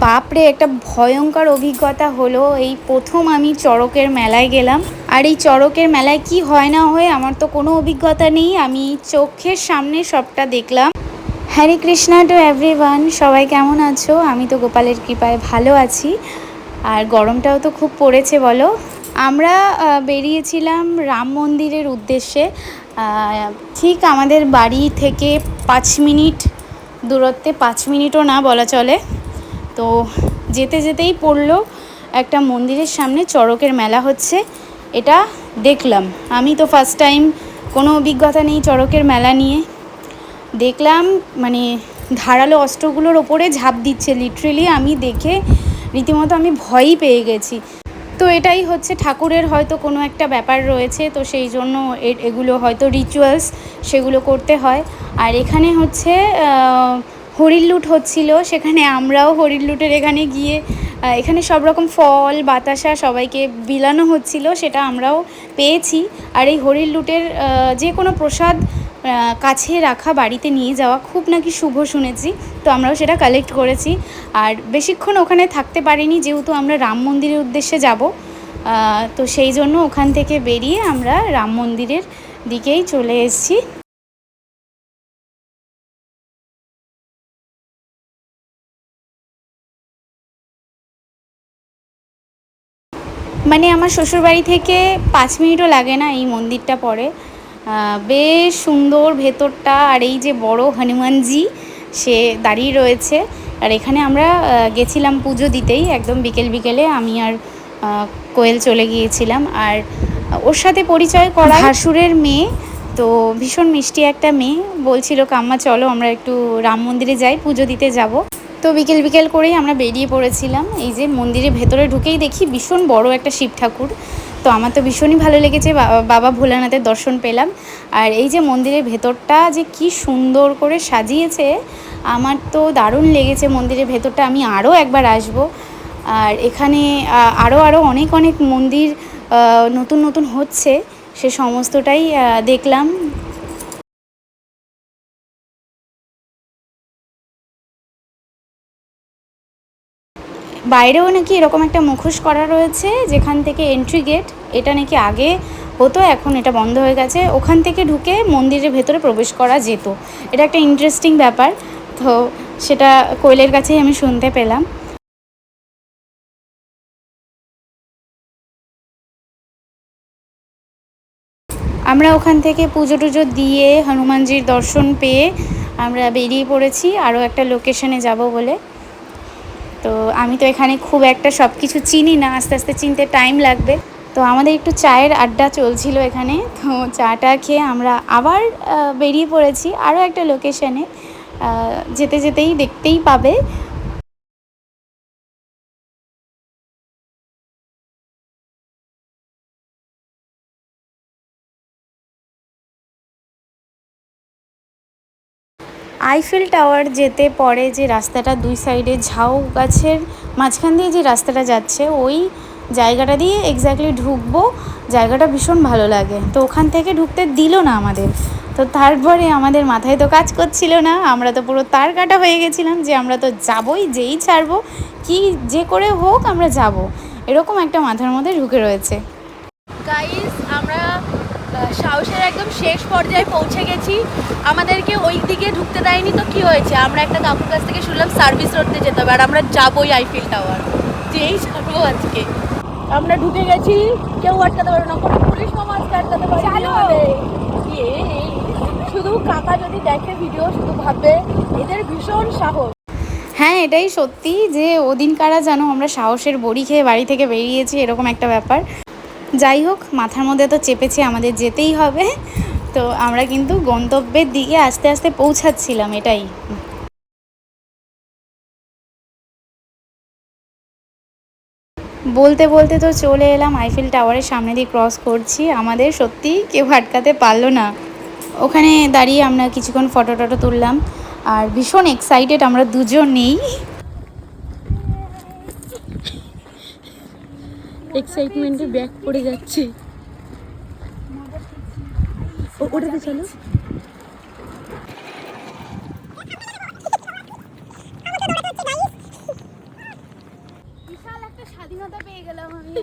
বাপরে, একটা ভয়ঙ্কর অভিজ্ঞতা হলো। এই প্রথম আমি চড়কের মেলায় গেলাম। আর এই চড়কের মেলায় কি হয় না হয় আমার তো কোনো অভিজ্ঞতা নেই, আমি চোখের সামনে সবটা দেখলাম। হরে কৃষ্ণা টু এভরিওয়ান, সবাই কেমন আছো? আমি তো গোপালের কৃপায় ভালো আছি। আর গরমটাও তো খুব পড়েছে বলো। আমরা বেরিয়েছিলাম রাম মন্দিরের উদ্দেশ্যে। ঠিক আমাদের বাড়ি থেকে 5 মিনিট দূরত্বে, 5 মিনিটও না বলা চলে। তো যেতে যেতেই পড়লো একটা মন্দিরের সামনে চড়কের মেলা হচ্ছে, এটা দেখলাম। আমি তো ফার্স্ট টাইম, কোনো অভিজ্ঞতা নেই চড়কের মেলা নিয়ে। দেখলাম মানে ধারালো অস্ত্রগুলোর ওপরে ঝাঁপ দিচ্ছে, লিটারেলি আমি দেখে রীতিমতো আমি ভয়ই পেয়ে গেছি। তো এটাই হচ্ছে ঠাকুরের হয়তো কোনো একটা ব্যাপার রয়েছে, তো সেই জন্য এগুলো হয়তো রিচুয়ালস, সেগুলো করতে হয়। আর এখানে হচ্ছে হরিণ লুট হচ্ছিল, সেখানে আমরাও হরিণ লুটের এখানে গিয়ে এখানে সব রকম ফল বাতাসা সবাইকে বিলানো হচ্ছিল, সেটা আমরাও পেয়েছি। আর এই হরিণ লুটের যে কোনো প্রসাদ কাছে রাখা, বাড়িতে নিয়ে যাওয়া খুব নাকি শুভ শুনেছি, তো আমরাও সেটা কালেক্ট করেছি। আর বেশিক্ষণ ওখানে থাকতে পারিনি, যেহেতু আমরা রাম মন্দিরের উদ্দেশ্যে যাব। তো সেই জন্য ওখান থেকে বেরিয়ে আমরা রাম মন্দিরের দিকেই চলে এসেছি। মানে আমার শ্বশুরবাড়ি থেকে 5 মিনিটও লাগে না এই মন্দিরটা পড়ে। বেশ সুন্দর ভেতরটা। আর এই যে বড় হনুমানজি, সে দাঁড়িয়ে রয়েছে। আর এখানে আমরা গেছিলাম পুজো দিতেই, একদম বিকেল বিকেলে আমি আর কোয়েল চলে গিয়েছিলাম। আর ওর সাথে পরিচয় করা ভাসুরের মেয়ে, তো ভীষণ মিষ্টি একটা মেয়ে। বলছিল কাম্মা চলো আমরা একটু রাম মন্দিরে যাই, পুজো দিতে যাব। তো বিকেল বিকেল করেই আমরা বেরিয়ে পড়েছিলাম। এই যে মন্দিরের ভেতরে ঢুকেই দেখি ভীষণ বড় একটা শিব ঠাকুর। তো আমার তো ভীষণই ভালো লেগেছে, বাবা ভোলানাথের দর্শন পেলাম। আর এই যে মন্দিরের ভেতরটা যে কি সুন্দর করে সাজিয়েছে, আমার তো দারুণ লেগেছে মন্দিরের ভেতরটা। আমি আরও একবার আসব। আর এখানে আরও অনেক অনেক মন্দির নতুন নতুন হচ্ছে, সে সমস্তটাই দেখলাম। বাইরেও নাকি এরকম একটা মুখোশ করা রয়েছে, যেখান থেকে এন্ট্রি গেট। এটা নাকি আগে হতো, এখন এটা বন্ধ হয়ে গেছে। ওখান থেকে ঢুকে মন্দিরের ভেতরে প্রবেশ করা যেত। এটা একটা ইন্টারেস্টিং ব্যাপার। তো সেটা কোয়েলের কাছেই আমি শুনতে পেলাম। আমরা ওখান থেকে পুজো টুজো দিয়ে হনুমানজির দর্শন পেয়ে আমরা বেরিয়ে পড়েছি আরও একটা লোকেশনে যাব বলে। তো আমি তো এখানে খুব একটা সব কিছু চিনি না, আস্তে আস্তে চিনতে টাইম লাগবে। তো আমাদের একটু চায়ের আড্ডা চলছিল এখানে। তো চাটা খেয়ে আমরা আবার বেরিয়ে পড়েছি আরও একটা লোকেশনে। যেতে যেতেই দেখতেই পাবে। আইফেল টাওয়ার যেতে পরে যে রাস্তাটা, দুই সাইডে ঝাউ গাছের মাঝখান দিয়ে যে রাস্তাটা যাচ্ছে, ওই জায়গাটা দিয়ে এক্স্যাক্টলি ঢুকবো। জায়গাটা ভীষণ ভালো লাগে। তো ওখান থেকে ঢুকতে দিল না আমাদের। তো তারপরে আমাদের মাথায় তো কাজ করছিল না, আমরা তো পুরো তার কাটা হয়ে গেছিলাম যে আমরা তো যাবই, যেই ছাড়বো কি যে করে হোক আমরা যাব, এরকম একটা মাথার মধ্যে ঢুকে রয়েছে। গাইস, আমরা সাহসের একদম শেষ পর্যায়ে পৌঁছে গেছি। আমাদেরকে ওই দিকে ঢুকতে দেয়নি, তো কি হয়েছে, আমরা একটা কাকুর কাছ থেকে শুনলাম সার্ভিস রোডতে যেতে হবে, আর আমরা যাবোই আইফেল টাওয়ার, যেই ছাড়বো আজকে। আমরা ঢুকে গেছি, কেউ আটকাতে পারবে না, কোনো পুলিশ মামা আজকে আটকাতে পারবে না। শুধু কাকা যদি দেখে ভিডিও, শুধু ভাববে এদের ভীষণ সাহস। হ্যাঁ, এটাই সত্যি যে ওদিন কারা জানো আমরা সাহসের বড়ি খেয়ে বাড়ি থেকে বেরিয়েছি, এরকম একটা ব্যাপার। যাই হোক, মাথার মধ্যে তো চেপেছে আমাদের যেতেই হবে। তো আমরা কিন্তু গন্তব্যের দিকে আস্তে আস্তে পৌঁছাচ্ছিলাম, এটাই। বলতে বলতে তো চলে এলাম আইফেল টাওয়ারের সামনে দিয়ে, ক্রস করছি, আমাদের সত্যি কেউ আটকাতে পারলো না। ওখানে দাঁড়িয়ে আমরা কিছুক্ষণ ফটো টটো তুললাম। আর ভীষণ এক্সাইটেড আমরা দুজনেই। এক্সাইটমেন্টে ব্যাক পড়ে যাচ্ছে। ওটাতে চলো। স্বাধীনতা পেয়ে গেলাম আমি।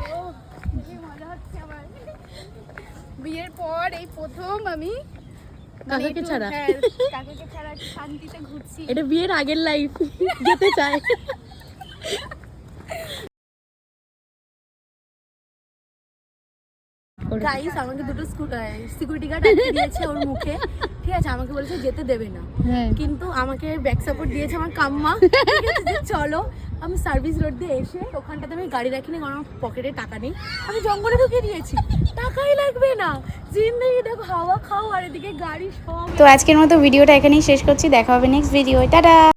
ও কি মজা হচ্ছে আমার। বিয়ের পর এই প্রথম আমি মানে কাকাকে একটু- ছাড়া? হ্যাঁ, কাকাকে ছাড়া একটু শান্তিতে ঘুরছি। এটা বিয়ের আগের লাইফ, যেতে চায়। গাইস আমাকে দুটো সিকিউরিটি গার্ড আটকে দিয়েছে ওর মুখে, ঠিক আছে, আমাকে বলেছে যেতে দেবে না, হ্যাঁ কিন্তু আমাকে ব্যাক সাপোর্ট দিয়েছে আমার কাম্মা, ঠিক আছে, যে চলো। আমি সার্ভিস রোড দিয়ে এসে ওখানটাতে আমি গাড়ি রাখিনি, কারণ আমার পকেটে টাকা নেই, আমি জঙ্গলে ঢুকে দিয়েছি, টাকাই লাগবে না, জিন্দগি দেখো হাওয়া খাও আর এদিকে গাড়ি সব। তো আজকের মতো ভিডিওটা এখানেই শেষ করছি, দেখা হবে নেক্সট ভিডিও, টাটা।